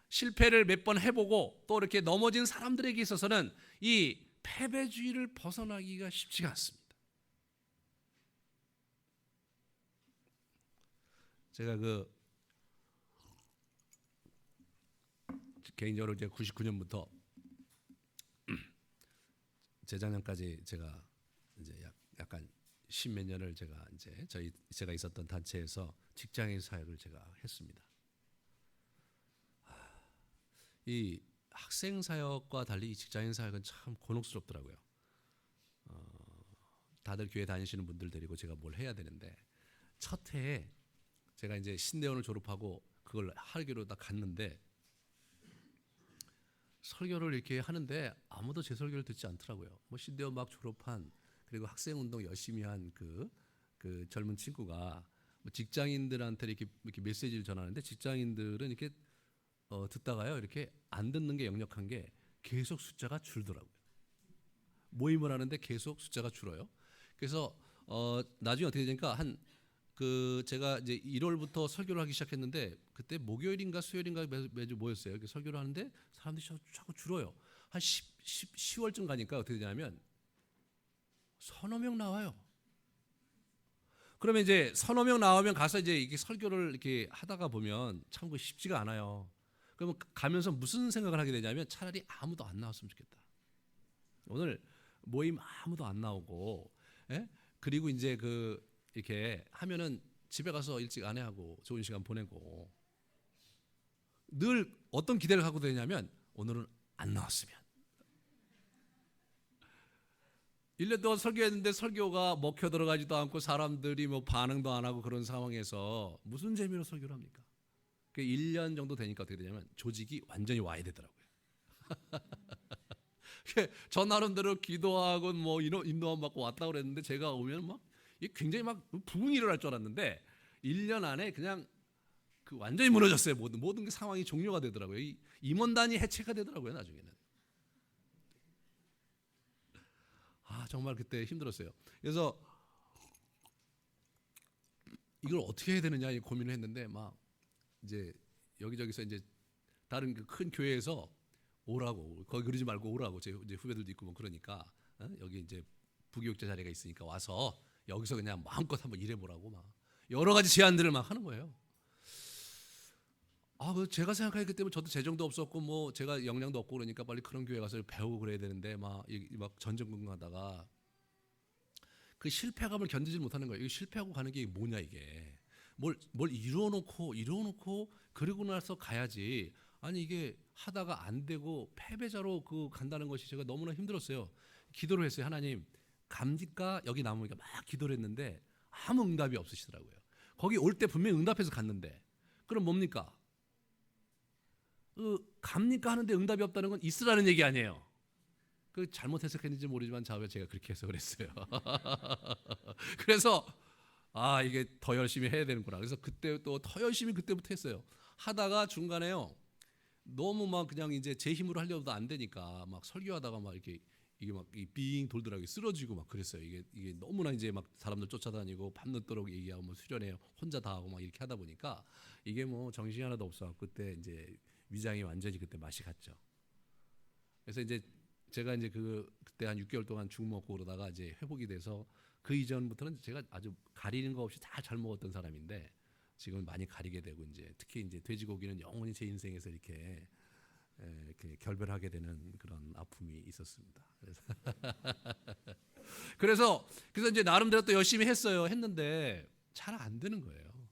실패를 몇 번 해보고 또 이렇게 넘어진 사람들에게 있어서는 이 패배주의를 벗어나기가 쉽지가 않습니다. 제가 개인적으로 이제 99년부터 재작년까지 제가 이제 약간 십몇 년을 제가 이제 제가 있었던 단체에서 직장인 사역을 제가 했습니다. 이 학생 사역과 달리 이 직장인 사역은 참 곤혹스럽더라고요. 다들 교회 다니시는 분들 데리고 제가 뭘 해야 되는데 첫 해에 제가 이제 신대원을 졸업하고 그걸 하기로 딱 갔는데 설교를 이렇게 하는데 아무도 제 설교를 듣지 않더라고요. 뭐 신대원 막 졸업한 그리고 학생 운동 열심히 한 그 젊은 친구가 뭐 직장인들한테 이렇게 메시지를 전하는데 직장인들은 이렇게 듣다가요 이렇게 안 듣는 게 역력한 게 계속 숫자가 줄더라고요. 모임을 하는데 계속 숫자가 줄어요. 그래서 나중에 어떻게 되니까 제가 이제 1월부터 설교를 하기 시작했는데 그때 목요일인가 수요일인가 매주 모였어요. 이렇게 설교를 하는데 사람들이 자꾸 줄어요. 한 10월쯤 가니까 어떻게 되냐면 서너 명 나와요. 그러면 이제 서너 명 나오면 가서 이제 이게 설교를 이렇게 하다가 보면 참 그 쉽지가 않아요. 그러면 가면서 무슨 생각을 하게 되냐면 차라리 아무도 안 나왔으면 좋겠다. 오늘 모임 아무도 안 나오고, 예? 그리고 이제 이렇게 하면은 집에 가서 일찍 아내하고 좋은 시간 보내고 늘 어떤 기대를 갖고 되냐면 오늘은 안 나왔으면 1년 동안 설교했는데 설교가 먹혀 들어가지도 않고 사람들이 뭐 반응도 안 하고 그런 상황에서 무슨 재미로 설교를 합니까? 그 1년 정도 되니까 어떻게 되냐면 조직이 완전히 와야 되더라고요. 저 나름대로 기도하고 뭐 인도함 받고 왔다 그랬는데 제가 오면 막 굉장히 막 부흥이 일어날 줄 알았는데 1년 안에 그냥 완전히 무너졌어요. 모든 게 상황이 종료가 되더라고요. 이 임원단이 해체가 되더라고요. 나중에는. 정말 그때 힘들었어요. 그래서 이걸 어떻게 해야 되느냐 고민을 했는데 막 이제 여기저기서 이제 다른 큰 교회에서 오라고 거기 그러지 말고 오라고 제 이제 후배들도 있고 뭐 그러니까 여기 이제 부교육자 자리가 있으니까 와서 여기서 그냥 마음껏 한번 일해보라고 막 여러 가지 제안들을 막 하는 거예요. 제가 생각하기 그때 저도 재정도 없었고 뭐 제가 역량도 없고 그러니까 빨리 그런 교회 가서 배우고 그래야 되는데 막 전전긍긍하다가 그 실패감을 견디지 못하는 거예요. 이거 실패하고 가는 게 뭐냐 이게 뭘 이루어놓고 그러고 나서 가야지. 아니 이게 하다가 안 되고 패배자로 간다는 것이 제가 너무나 힘들었어요. 기도를 했어요. 하나님 갑니까? 여기 남으니까 막 기도를 했는데 아무 응답이 없으시더라고요. 거기 올 때 분명히 응답해서 갔는데 그럼 뭡니까? 갑니까 하는데 응답이 없다는 건 있으라는 얘기 아니에요. 잘못 해석했는지 모르지만 제가 그렇게 해석을 했어요. 그래서 이게 더 열심히 해야 되는구나. 그래서 그때 또 더 열심히 그때부터 했어요. 하다가 중간에요. 너무 막 그냥 이제 제 힘으로 하려도 안 되니까 막 설교하다가 막 이게 막 빙 돌더라고요. 쓰러지고 막 그랬어요. 이게 너무나 이제 막 사람들 쫓아다니고 밤늦도록 얘기하고 뭐 수련회 혼자 다 하고 막 이렇게 하다 보니까 이게 뭐 정신이 하나도 없어. 그때 이제 위장이 완전히 그때 맛이 갔죠. 그래서 이제 제가 이제 그때 한 6개월 동안 죽 먹고 그러다가 이제 회복이 돼서 그 이전부터는 제가 아주 가리는 거 없이 다 잘 먹었던 사람인데 지금 많이 가리게 되고 이제 특히 이제 돼지고기는 영원히 제 인생에서 이렇게 결별하게 되는 그런 아픔이 있었습니다. 그래서 이제 나름대로 또 열심히 했는데 잘 안 되는 거예요.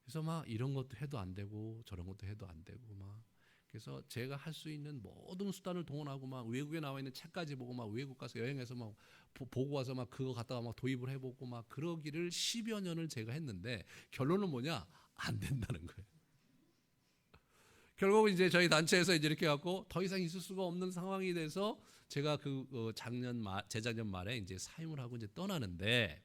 그래서 막 이런 것도 해도 안 되고 저런 것도 해도 안 되고 막 그래서 제가 할 수 있는 모든 수단을 동원하고 막 외국에 나와 있는 책까지 보고 막 외국 가서 여행해서 막 보고 와서 막 그거 갖다가 막 도입을 해보고 막 그러기를 10여 년을 제가 했는데 결론은 뭐냐? 안 된다는 거예요. 결국 이제 저희 단체에서 이제 이렇게 갖고 더 이상 있을 수가 없는 상황이 돼서 제가 재작년 말에 이제 사임을 하고 이제 떠나는데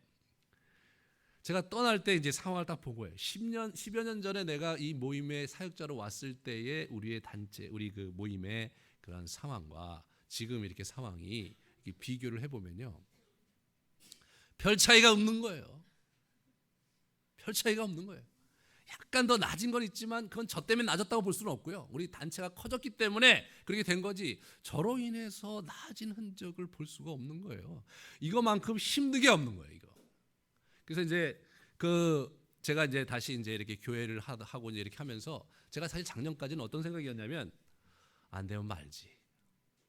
제가 떠날 때 이제 상황을 딱 본 거예요. 10여 년 전에 내가 이 모임에 사역자로 왔을 때의 우리의 단체, 우리 그 모임의 그런 상황과 지금 이렇게 상황이 이렇게 비교를 해보면요. 별 차이가 없는 거예요. 별 차이가 없는 거예요. 약간 더 낮은 건 있지만 그건 저 때문에 낮았다고 볼 수는 없고요. 우리 단체가 커졌기 때문에 그렇게 된 거지 저로 인해서 낮은 흔적을 볼 수가 없는 거예요. 이거만큼 힘든 게 없는 거예요. 이거. 그래서 이제 제가 이제 다시 이제 이렇게 교회를 하고 이제 이렇게 하면서 제가 사실 작년까지는 어떤 생각이었냐면 안 되면 말지.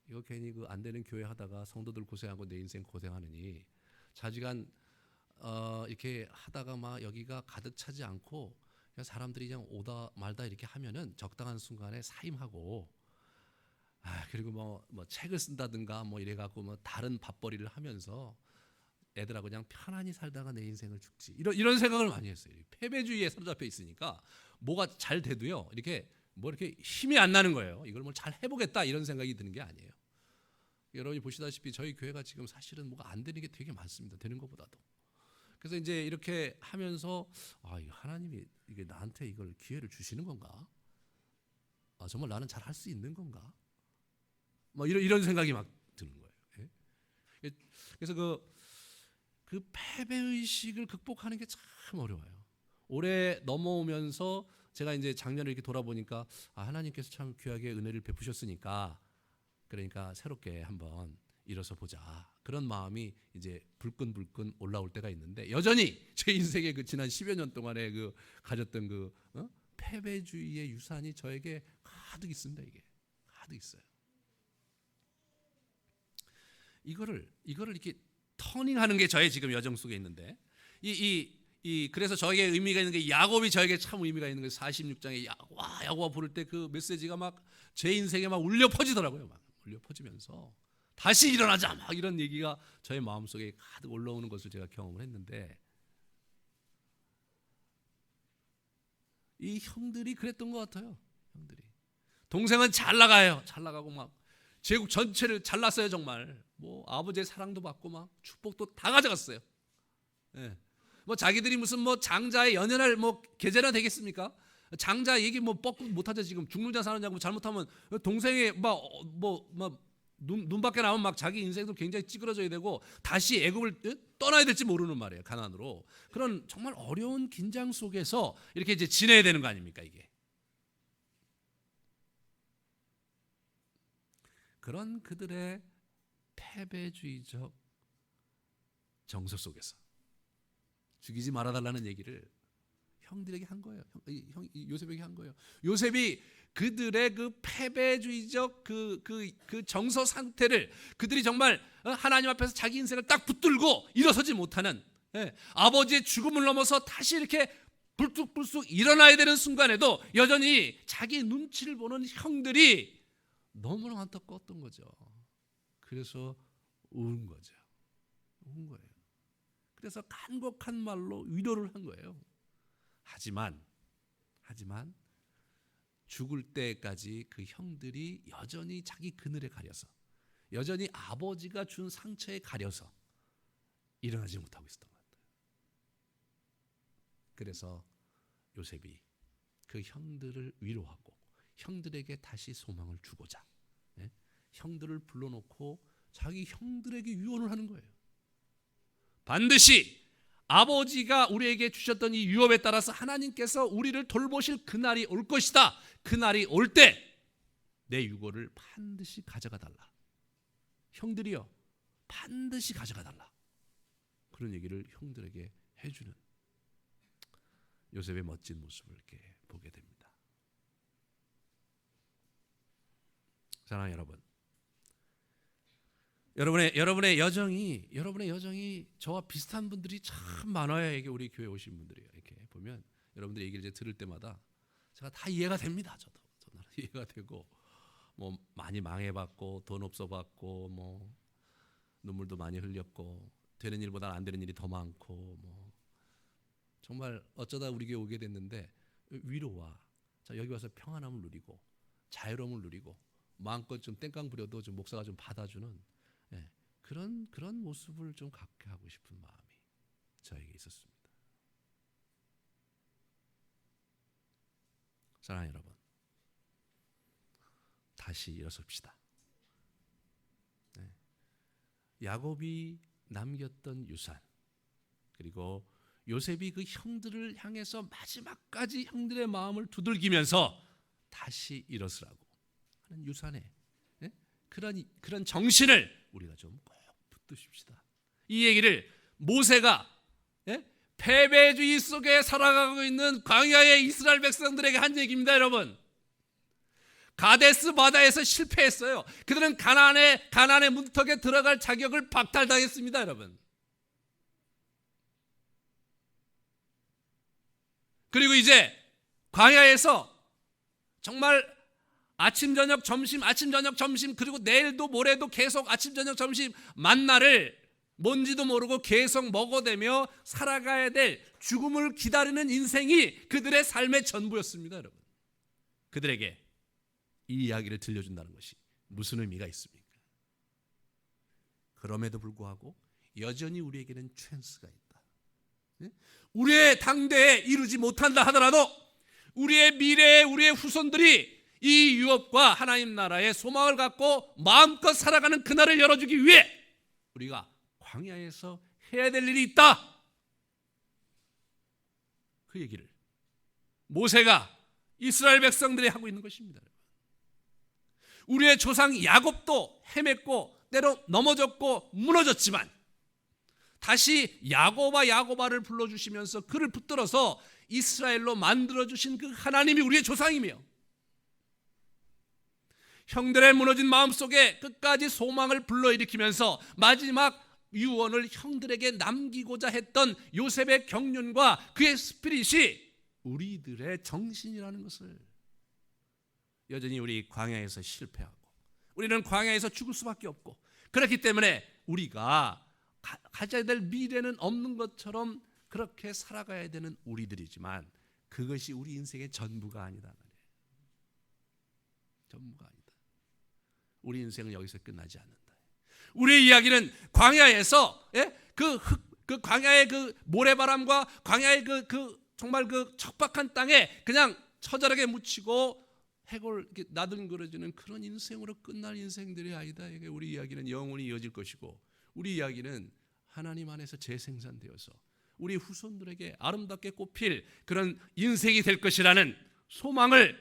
이거 괜히 그 안 되는 교회 하다가 성도들 고생하고 내 인생 고생하느니 자지간 이렇게 하다가 막 여기가 가득 차지 않고 그냥 사람들이 그냥 오다 말다 이렇게 하면은 적당한 순간에 사임하고 그리고 뭐 책을 쓴다든가 뭐 이래 갖고 뭐 다른 밥벌이를 하면서 애들하고 그냥 편안히 살다가 내 인생을 죽지. 이런 생각을 많이 했어요. 패배주의에 사로잡혀 있으니까 뭐가 잘 돼도요. 이렇게 힘이 안 나는 거예요. 이걸 뭘 잘 해보겠다 이런 생각이 드는 게 아니에요. 여러분이 보시다시피 저희 교회가 지금 사실은 뭐가 안 되는 게 되게 많습니다. 되는 것보다도. 그래서 이제 이렇게 하면서 하나님이 이게 나한테 이걸 기회를 주시는 건가? 정말 나는 잘 할 수 있는 건가? 뭐 이런 생각이 막 드는 거예요. 예? 그래서 그 패배 의식을 극복하는 게 참 어려워요. 올해 넘어오면서 제가 이제 작년에 이렇게 돌아보니까 하나님께서 참 귀하게 은혜를 베푸셨으니까 그러니까 새롭게 한번 일어서 보자. 그런 마음이 이제 불끈불끈 올라올 때가 있는데 여전히 제 인생의 그 지난 10여 년 동안에 가졌던 패배주의의 유산이 저에게 가득 있습니다. 이게 가득 있어요. 이거를 이렇게 터닝하는 게 저의 지금 여정 속에 있는데 그래서 저에게 의미가 있는 게 야곱이 저에게 참 의미가 있는 게 46장에 야곱아 부를 때 그 메시지가 막 제 인생에 막 울려 퍼지더라고요. 막 울려 퍼지면서 다시 일어나자 막 이런 얘기가 저의 마음속에 가득 올라오는 것을 제가 경험을 했는데 이 형들이 그랬던 것 같아요. 형들이 동생은 잘 나가요. 잘 나가고 막 제국 전체를 잘났어요. 정말 뭐 아버지의 사랑도 받고 막 축복도 다 가져갔어요. 예. 뭐 자기들이 무슨 뭐 장자의 연연할 뭐 계제나 되겠습니까? 장자 얘기 뭐 뻑 못하죠. 지금 죽는 자 사는 자고 잘못하면 동생의 눈 밖에 나오면 막 자기 인생도 굉장히 찌그러져야 되고 다시 애굽을 떠나야 될지 모르는 말이에요. 가나안으로. 그런 정말 어려운 긴장 속에서 이렇게 이제 지내야 되는 거 아닙니까 이게. 그런 그들의 패배주의적 정서 속에서 죽이지 말아달라는 얘기를 형들에게 한 거예요. 요셉에게 한 거예요. 요셉이 그들의 그 패배주의적 그 정서 상태를 그들이 정말 하나님 앞에서 자기 인생을 딱 붙들고 일어서지 못하는 아버지의 죽음을 넘어서 다시 이렇게 불쑥불쑥 일어나야 되는 순간에도 여전히 자기 눈치를 보는 형들이 너무나 안타까웠던 거죠. 그래서 운 거죠. 운 거예요. 그래서 간곡한 말로 위로를 한 거예요. 하지만 죽을 때까지 그 형들이 여전히 자기 그늘에 가려서 여전히 아버지가 준 상처에 가려서 일어나지 못하고 있었던 것 같아요. 그래서 요셉이 그 형들을 위로하고 형들에게 다시 소망을 주고자 형들을 불러놓고 자기 형들에게 유언을 하는 거예요. 반드시 아버지가 우리에게 주셨던 이 유업에 따라서 하나님께서 우리를 돌보실 그날이 올 것이다. 그날이 올 때 내 유고를 반드시 가져가 달라. 형들이여 반드시 가져가 달라. 그런 얘기를 형들에게 해주는 요셉의 멋진 모습을 이렇게 보게 됩니다. 사랑하는 여러분, 여러분의 여정이 저와 비슷한 분들이 참 많아요. 이게 우리 교회 오신 분들이요. 이렇게 보면 여러분들의 얘기를 이제 들을 때마다 제가 다 이해가 됩니다. 저도 이해가 되고, 뭐 많이 망해봤고, 돈 없어봤고, 뭐 눈물도 많이 흘렸고, 되는 일보다 안 되는 일이 더 많고, 뭐 정말 어쩌다 우리 교회 오게 됐는데 위로와 여기 와서 평안함을 누리고 자유로움을 누리고 마음껏 좀 땡깡 부려도 좀 목사가 좀 받아주는 그런 모습을 좀 갖게 하고 싶은 마음이 저에게 있었습니다. 사랑하는 여러분, 다시 일어섭시다. 야곱이 남겼던 유산, 그리고 요셉이 그 형들을 향해서 마지막까지 형들의 마음을 두들기면서 다시 일어서라고 하는 유산에 그런 정신을 우리가 좀 꼭 붙드십시다. 이 얘기를 모세가 패배주의 속에 살아가고 있는 광야의 이스라엘 백성들에게 한 얘기입니다. 여러분, 가데스 바다에서 실패했어요. 그들은 가나안의 문턱에 들어갈 자격을 박탈당했습니다. 여러분, 그리고 이제 광야에서 정말 아침 저녁 점심 그리고 내일도 모레도 계속 아침 저녁 점심 만나를 뭔지도 모르고 계속 먹어대며 살아가야 될 죽음을 기다리는 인생이 그들의 삶의 전부였습니다. 여러분, 그들에게 이 이야기를 들려준다는 것이 무슨 의미가 있습니까? 그럼에도 불구하고 여전히 우리에게는 찬스가 있다. 우리의 당대에 이루지 못한다 하더라도 우리의 미래에 우리의 후손들이 이 유업과 하나님 나라의 소망을 갖고 마음껏 살아가는 그날을 열어주기 위해 우리가 광야에서 해야 될 일이 있다. 그 얘기를 모세가 이스라엘 백성들이 하고 있는 것입니다. 우리의 조상 야곱도 헤맸고 때로 넘어졌고 무너졌지만 다시 야고바를 불러주시면서 그를 붙들어서 이스라엘로 만들어주신 그 하나님이 우리의 조상이며, 형들의 무너진 마음속에 끝까지 소망을 불러일으키면서 마지막 유언을 형들에게 남기고자 했던 요셉의 경륜과 그의 스피릿이 우리들의 정신이라는 것을 여전히 우리 광야에서 실패하고 우리는 광야에서 죽을 수밖에 없고, 그렇기 때문에 우리가 가져야 될 미래는 없는 것처럼 그렇게 살아가야 되는 우리들이지만 그것이 우리 인생의 전부가 아니다 말이에요. 전부가 아니다. 우리 인생은 여기서 끝나지 않는다. 우리의 이야기는 광야에서 그 광야의 그 모래바람과 광야의 정말 그 척박한 땅에 그냥 처절하게 묻히고 해골 나들거려지는 그런 인생으로 끝날 인생들이 아니다. 우리 이야기는 영원히 이어질 것이고, 우리 이야기는 하나님 안에서 재생산되어서 우리 후손들에게 아름답게 꽃필 그런 인생이 될 것이라는 소망을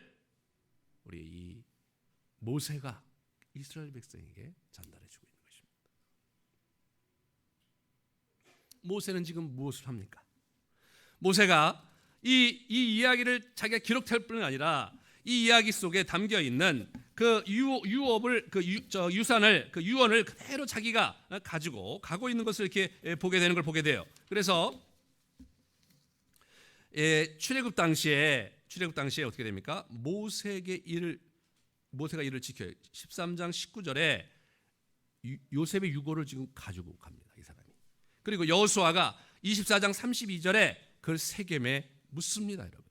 우리 이 모세가 이스라엘 백성에게 전달해 주고 있는 것입니다. 모세는 지금 무엇을 합니까? 모세가 이 이야기를 자기가 기록할 뿐 아니라 이 이야기 속에 담겨 있는 그 유업을 유산을 그 유언을 그대로 자기가 가지고 가고 있는 것을 이렇게 보게 되는 걸 보게 돼요. 그래서 출애굽 당시에 어떻게 됩니까? 모세가 이를 지켜요. 13장 19절에 요셉의 유고를 지금 가지고 갑니다, 이 사람이. 그리고 여호수아가 24장 32절에 그걸 세겜에 묻습니다, 여러분.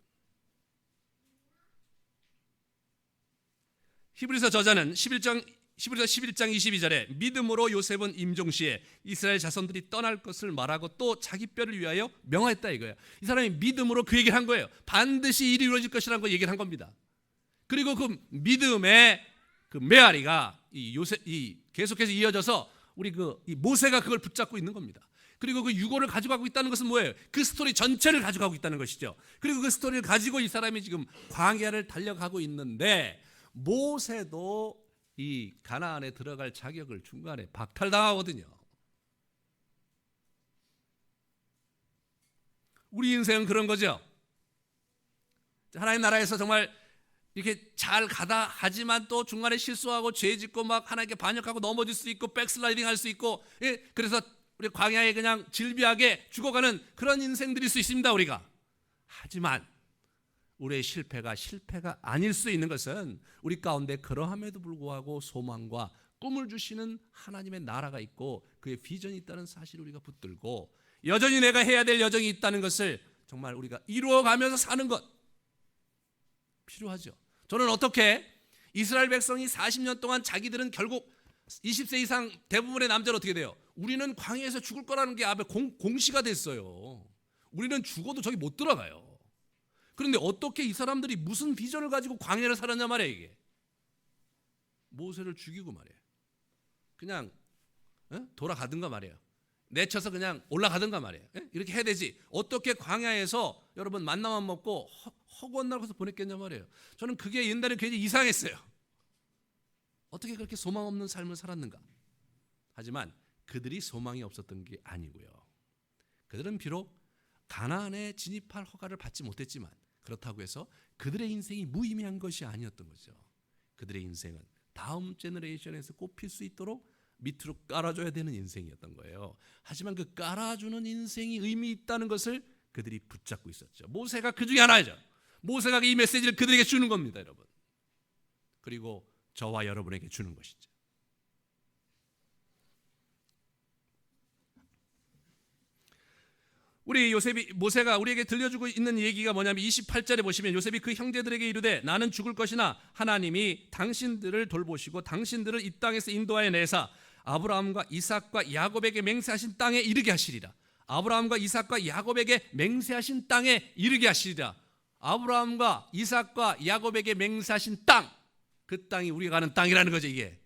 히브리서 저자는 11장 22절에 믿음으로 요셉은 임종시에 이스라엘 자손들이 떠날 것을 말하고 또 자기 뼈를 위하여 명하였다 이거예요. 이 사람이 믿음으로 그 얘기를 한 거예요. 반드시 일이 이루어질 것이라는 거 얘기를 한 겁니다. 그리고 그 믿음의 그 메아리가 계속해서 이어져서 우리 이 모세가 그걸 붙잡고 있는 겁니다. 그리고 그 유고를 가져가고 있다는 것은 뭐예요? 그 스토리 전체를 가져가고 있다는 것이죠. 그리고 그 스토리를 가지고 이 사람이 지금 광야를 달려가고 있는데, 모세도 이 가나안에 들어갈 자격을 중간에 박탈당하거든요. 우리 인생은 그런 거죠. 하나님 나라에서 정말 이렇게 잘 가다 하지만 또 중간에 실수하고 죄 짓고 막 하나님께 반역하고 넘어질 수 있고 백슬라이딩 할 수 있고, 그래서 우리 광야에 그냥 질비하게 죽어가는 그런 인생들일 수 있습니다, 우리가. 하지만 우리의 실패가 아닐 수 있는 것은 우리 가운데 그러함에도 불구하고 소망과 꿈을 주시는 하나님의 나라가 있고 그의 비전이 있다는 사실을 우리가 붙들고 여전히 내가 해야 될 여정이 있다는 것을 정말 우리가 이루어가면서 사는 것 필요하죠. 저는 어떻게 이스라엘 백성이 40년 동안 자기들은 결국 20세 이상 대부분의 남자는 어떻게 돼요? 우리는 광야에서 죽을 거라는 게 앞에 공시가 됐어요. 우리는 죽어도 저기 못 들어가요. 그런데 어떻게 이 사람들이 무슨 비전을 가지고 광야를 살았냐 말이에요. 이게 모세를 죽이고 말이에요. 그냥 돌아가든가 말이에요. 내쳐서 그냥 올라가든가 말이에요. 이렇게 해야 되지. 어떻게 광야에서 여러분 만나만 먹고 허구한 날 가서 보냈겠냐 말이에요. 저는 그게 옛날에 굉장히 이상했어요. 어떻게 그렇게 소망 없는 삶을 살았는가. 하지만 그들이 소망이 없었던 게 아니고요. 그들은 비록 가나안에 진입할 허가를 받지 못했지만 그렇다고 해서 그들의 인생이 무의미한 것이 아니었던 거죠. 그들의 인생은 다음 제너레이션에서 꼽힐 수 있도록 밑으로 깔아줘야 되는 인생이었던 거예요. 하지만 그 깔아주는 인생이 의미 있다는 것을 그들이 붙잡고 있었죠. 모세가 그 중에 하나죠. 모세가 이 메시지를 그들에게 주는 겁니다, 여러분. 그리고 저와 여러분에게 주는 것이죠. 우리 모세가 우리에게 들려주고 있는 얘기가 뭐냐면 28절에 보시면 요셉이 그 형제들에게 이르되 나는 죽을 것이나 하나님이 당신들을 돌보시고 당신들을 이 땅에서 인도하여 내사 아브라함과 이삭과 야곱에게 맹세하신 땅에 이르게 하시리라. 아브라함과 이삭과 야곱에게 맹세하신 땅에 이르게 하시리라. 아브라함과 이삭과 야곱에게 맹세하신 땅, 그 땅이 우리가 가는 땅이라는 거죠. 이게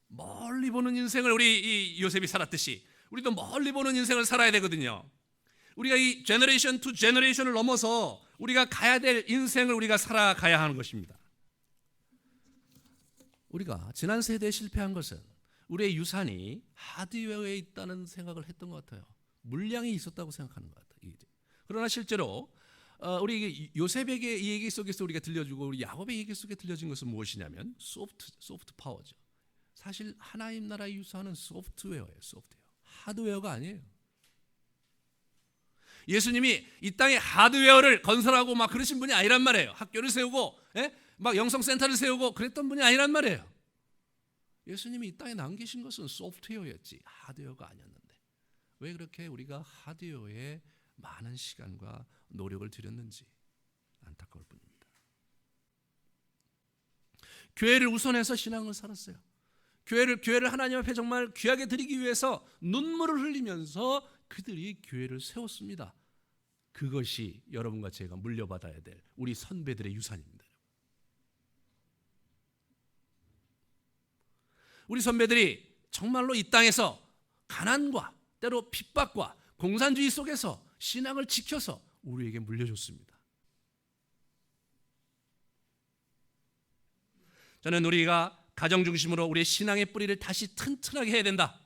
멀리 보는 인생을 우리 이 요셉이 살았듯이 우리도 멀리 보는 인생을 살아야 되거든요. 우리가 이 제너레이션 투 제너레이션을 넘어서 우리가 가야 될 인생을 우리가 살아가야 하는 것입니다. 우리가 지난 세대에 실패한 것은 우리의 유산이 하드웨어에 있다는 생각을 했던 것 같아요. 물량이 있었다고 생각하는 것 같아요. 그러나 실제로 우리 요셉에게 이 얘기 속에서 우리가 들려주고 우리 야곱의 얘기 속에 들려진 것은 무엇이냐면 소프트 파워죠. 사실 하나님 나라의 유산은 소프트웨어예요. 하드웨어가 아니에요. 예수님이 이 땅에 하드웨어를 건설하고 막 그러신 분이 아니란 말이에요. 학교를 세우고 막 영성센터를 세우고 그랬던 분이 아니란 말이에요. 예수님이 이 땅에 남기신 것은 소프트웨어였지 하드웨어가 아니었는데 왜 그렇게 우리가 하드웨어에 많은 시간과 노력을 들였는지 안타까울 뿐입니다. 교회를 우선해서 신앙을 살았어요. 교회를 하나님 앞에 정말 귀하게 드리기 위해서 눈물을 흘리면서 그들이 교회를 세웠습니다. 그것이 여러분과 제가 물려받아야 될 우리 선배들의 유산입니다. 우리 선배들이 정말로 이 땅에서 가난과 때로 핍박과 공산주의 속에서 신앙을 지켜서 우리에게 물려줬습니다. 저는 우리가 가정 중심으로 우리의 신앙의 뿌리를 다시 튼튼하게 해야 된다.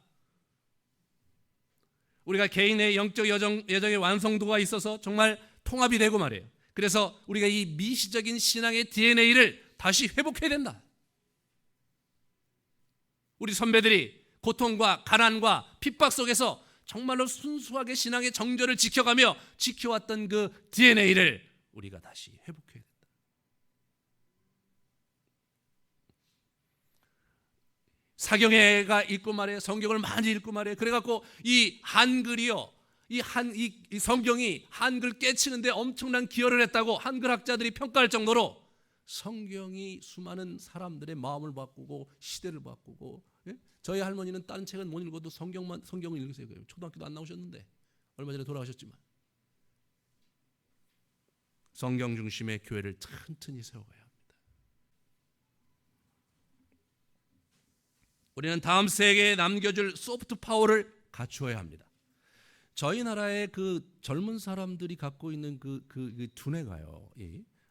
우리가 개인의 영적 여정의 완성도가 있어서 정말 통합이 되고 말이에요. 그래서 우리가 이 미시적인 신앙의 DNA를 다시 회복해야 된다. 우리 선배들이 고통과 가난과 핍박 속에서 정말로 순수하게 신앙의 정절을 지켜가며 지켜왔던 그 DNA를 우리가 다시 회복해야 된다. 사경회가 읽고 말이에요. 성경을 많이 읽고 말이에요. 그래갖고 이 한글이요, 이 성경이 한글 깨치는데 엄청난 기여를 했다고 한글 학자들이 평가할 정도로 성경이 수많은 사람들의 마음을 바꾸고 시대를 바꾸고. 저희 할머니는 다른 책은 못 읽어도 성경을 읽으세요. 초등학교도 안 나오셨는데 얼마 전에 돌아가셨지만 성경 중심의 교회를 튼튼히 세워가야 합니다. 우리는 다음 세대에 남겨줄 소프트 파워를 갖추어야 합니다. 저희 나라의 그 젊은 사람들이 갖고 있는 그 두뇌가요,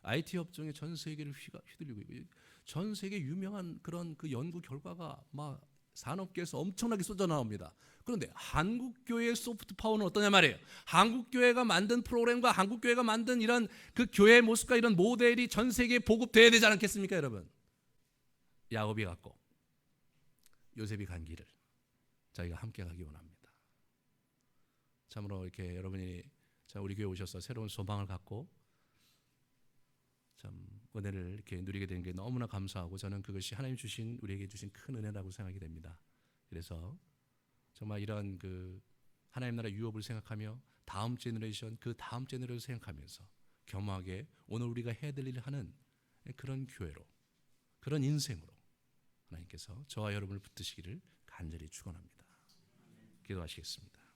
IT 업종의 전 세계를 휘둘리고 있고 전 세계 유명한 그런 그 연구 결과가 막 산업계에서 엄청나게 쏟아 나옵니다. 그런데 한국교회의 소프트 파워는 어떠냐 말이에요. 한국교회가 만든 프로그램과 한국교회가 만든 이런 그 교회의 모습과 이런 모델이 전 세계에 보급돼야 되지 않겠습니까, 여러분? 야곱이 갔고 요셉이 간 길을 저희가 함께 가기 원합니다. 참으로 이렇게 여러분이 우리 교회 오셔서 새로운 소망을 갖고 참 은혜를 이렇게 누리게 된 게 너무나 감사하고 저는 그것이 하나님 주신 우리에게 주신 큰 은혜라고 생각이 됩니다. 그래서 정말 이런 그 하나님 나라 유업을 생각하며 다음 제너레이션 그 다음 제너레이션을 생각하면서 겸허하게 오늘 우리가 해야 될 일을 하는 그런 교회로 그런 인생으로 하나님께서 저와 여러분을 붙드시기를 간절히 축원합니다. 기도하시겠습니다.